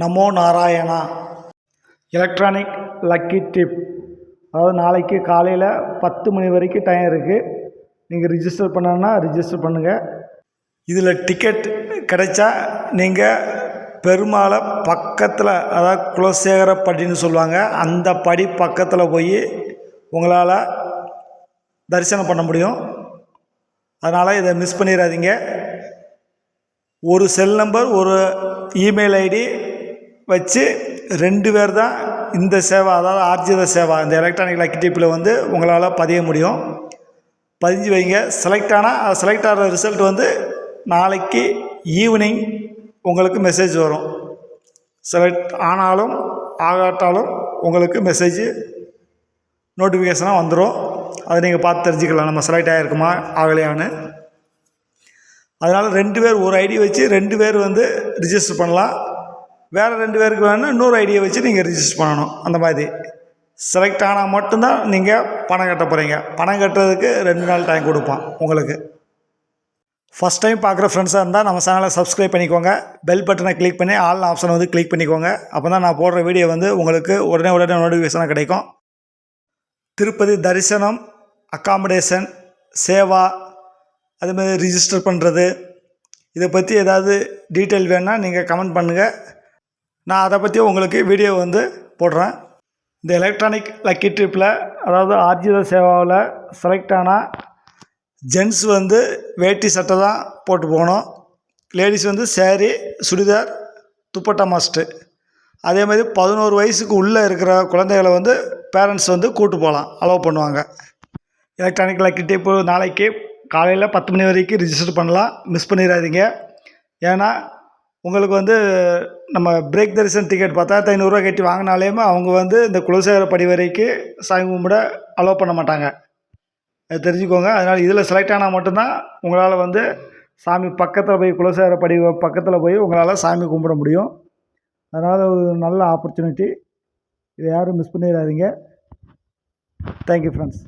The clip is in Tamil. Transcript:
நமோ நாராயணா எலக்ட்ரானிக் லக்கி டிப். அதாவது நாளைக்கு காலையில் 10 மணி வரைக்கும் டைம் இருக்குது. நீங்கள் ரிஜிஸ்டர் பண்ணணுன்னா ரிஜிஸ்டர் பண்ணுங்கள். இதில் டிக்கெட் கிடைச்சா நீங்கள் பெருமாளை பக்கத்தில், அதாவது குலசேகர படின்னு சொல்லுவாங்க, அந்த படி பக்கத்தில் போய் உங்களால் தரிசனம் பண்ண முடியும். அதனால் இதை மிஸ் பண்ணிடாதீங்க. ஒரு செல் நம்பர், ஒரு இமெயில் ஐடி வச்சு 2 பேர் தான் இந்த சேவை, அதாவது ஆர்ஜித சேவா, இந்த எலக்ட்ரானிக் லக்கி டிப்பில் உங்களால் பதிய முடியும். பதிஞ்சு வைங்க. செலக்ட் ஆகிற ரிசல்ட் நாளைக்கு ஈவினிங் உங்களுக்கு மெசேஜ் வரும். செலக்ட் ஆனாலும் ஆகாட்டாலும் உங்களுக்கு மெசேஜ் நோட்டிஃபிகேஷனாக வந்துடும். அதை நீங்கள் பார்த்து தெரிஞ்சுக்கலாம், நம்ம செலக்ட் ஆகிருக்குமா ஆகலையான்னு. அதனால் 2 பேர், ஒரு ஐடி வச்சு 2 பேர் ரிஜிஸ்டர் பண்ணலாம். வேறு 2 பேருக்கு வேணும்னா இன்னொரு ஐடியை வச்சு நீங்கள் ரிஜிஸ்டர் பண்ணணும். அந்த மாதிரி செலக்ட் ஆனால் மட்டும்தான் நீங்கள் பணம் கட்ட போகிறீங்க. பணம் கட்டுறதுக்கு 2 நாள் டைம் கொடுப்பான் உங்களுக்கு. ஃபஸ்ட் டைம் பார்க்குற ஃப்ரெண்ட்ஸாக இருந்தால் நம்ம சேனலை சப்ஸ்கிரைப் பண்ணிக்கோங்க. பெல் பட்டனை கிளிக் பண்ணி ஆல் ஆப்ஷனை கிளிக் பண்ணிக்கோங்க. அப்போ தான் நான் போடுற வீடியோ உங்களுக்கு உடனே நோட்டிஃபிகேஷனாக கிடைக்கும். திருப்பதி தரிசனம், அக்காமடேஷன், சேவா, அதுமாதிரி ரிஜிஸ்டர் பண்ணுறது, இதை பற்றி ஏதாவது டீட்டெயில் வேணுன்னா நீங்கள் கமெண்ட் பண்ணுங்கள். நான் அதை பற்றி உங்களுக்கு வீடியோ போடுறேன். இந்த எலக்ட்ரானிக் லக்கி ட்ரிப்பில், அதாவது ஆர்ஜித சேவாவில் செலக்ட் ஆனால் ஜென்ஸ் வேட்டி சட்டை தான் போட்டு போகணும். Ladies sari, churidar, dupatta must. அதே மாதிரி 11 வயசுக்கு உள்ளே இருக்கிற குழந்தைகளை பேரண்ட்ஸ் கூட்டு போகலாம், அலோவ் பண்ணுவாங்க. எலக்ட்ரானிக் லக்கி டிப்பு நாளைக்கு காலையில் 10 மணி வரைக்கும் ரிஜிஸ்டர் பண்ணலாம். மிஸ் பண்ணிடாதீங்க. ஏன்னா உங்களுக்கு நம்ம பிரேக் தரிசனம் டிக்கெட் 10,500 ரூபா கட்டி வாங்கினாலே அவங்க இந்த குலசேகர படி வரைக்கும் சாமி கும்பிட அலோவ் பண்ண மாட்டாங்க. அது தெரிஞ்சுக்கோங்க. அதனால் இதில் செலக்ட் ஆனால் மட்டும்தான் உங்களால் சாமி பக்கத்தில் போய், குலசேகர படி பக்கத்தில் போய் உங்களால் சாமி கும்பிட முடியும். அதனால் ஒரு நல்ல ஆப்பர்ச்சுனிட்டி. இதை யாரும் மிஸ் பண்ணிடாதீங்க. Thank you friends.